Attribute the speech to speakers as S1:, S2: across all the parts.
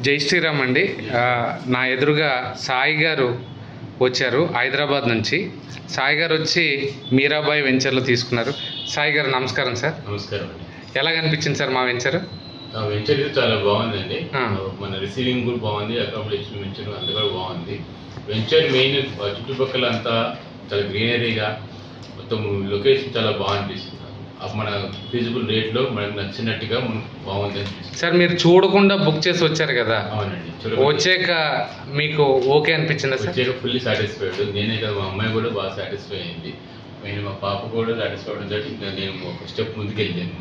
S1: జై శ్రీరామ్ అండి. నా ఎదురుగా సాయి గారు వచ్చారు హైదరాబాద్ నుంచి. సాయి గారు వచ్చి మీరాబాయి వెంచర్లో తీసుకున్నారు. సాయి గారు నమస్కారం సార్.
S2: నమస్కారం.
S1: ఎలా కనిపించింది సార్ మా వెంచర్?
S2: వెంచర్ చాలా బాగుందండి. మన రిసీవింగ్ కూడా బాగుంది, అకామిడేషన్ వెంచర్ అంతా కూడా బాగుంది. వెంచర్ మెయిన్ చుట్టుపక్కల అంతా చాలా గ్రీనరీగా, మొత్తం లొకేషన్ చాలా బాగా అనిపిస్తుంది. మన ఫీజిబుల్ రేట్లో మనకు నచ్చినట్టుగా బాగుంది అనిపిస్తుంది.
S1: సార్ మీరు చూడకుండా బుక్ చేసి వచ్చారు కదా?
S2: అవునండి.
S1: వచ్చాక మీకు ఓకే అనిపించిందా సార్?
S2: వచ్చాక ఫుల్లీ సాటిస్ఫైడ్. నేనే కదా, మా అమ్మాయి కూడా బాగా సాటిస్ఫై అయింది. నేను మా పాప కూడా సాటిస్ఫైడ్ తోటి ఇంకా నేను ఒక స్టెప్ ముందుకు వెళ్ళాను.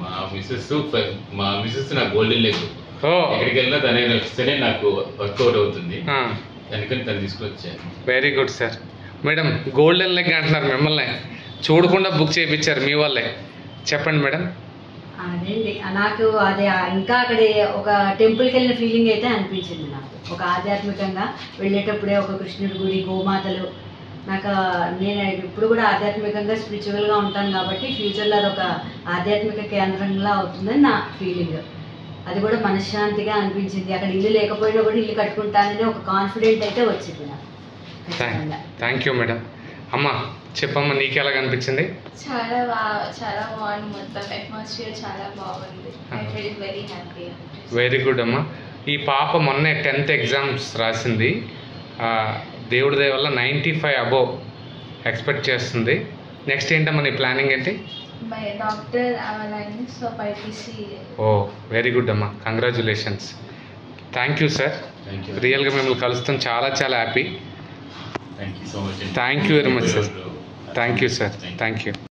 S2: మా మిస్సెస్ నా గోల్డెన్ లెగ్. ఎక్కడికి వెళ్ళినా తనే వస్తేనే నాకు వర్కౌట్ అవుతుంది, అందుకని తను తీసుకొచ్చాను.
S1: Very good sir. Madam golden leg అంటున్నారు, మిమ్మల్ని చూడకుండా బుక్ చేయించారు మీ వాళ్ళే. చెప్పండి మేడం.
S3: అదేండి, నాకు అదే ఇంకా అక్కడ ఒక టెంపుల్కి వెళ్ళిన ఫీలింగ్ అయితే అనిపించింది. నాకు ఒక ఆధ్యాత్మికంగా వెళ్ళేటప్పుడే ఒక కృష్ణుడి గుడి, గోమాతలు, నాకు నేను ఇప్పుడు కూడా ఆధ్యాత్మికంగా స్పిరిచువల్గా ఉంటాను కాబట్టి ఫ్యూచర్లో అది ఒక ఆధ్యాత్మిక కేంద్రంగా అవుతుందని నా ఫీలింగ్. అది కూడా మనశ్శాంతిగా అనిపించింది. అక్కడ ఇల్లు లేకపోయినా కూడా ఇల్లు కట్టుకుంటానని ఒక కాన్ఫిడెంట్ అయితే వచ్చింది నాకు.
S1: Thank you madam. అమ్మ చెప్పమ్మా, నీకు ఎలా కనిపించింది?
S4: చాలా బాగుంది. మొత్తం అట్మాస్ఫియర్ చాలా బాగుంది. I feel very happy.
S1: Very good అమ్మా. ఈ పాప మొన్నే 10th ఎగ్జామ్స్ రాసింది. దేవుడి దయ వల్ల 95 అబోవ్ ఎక్స్పెక్ట్ చేస్తుంది. నెక్స్ట్ ఏంటమ్మా నీ ప్లానింగ్ ఏంటి?
S4: బై డాక్టర్ అవ్వాలని. So BiPC.
S1: ఓ వెరీ గుడ్ అమ్మా, కంగ్రాచులేషన్స్. Thank you sir. రియల్గా మిమ్మల్ని కలుస్తాం, చాలా చాలా happy.
S2: Thank you so much.
S1: Thank you very much sir. Thank you sir. Thank you.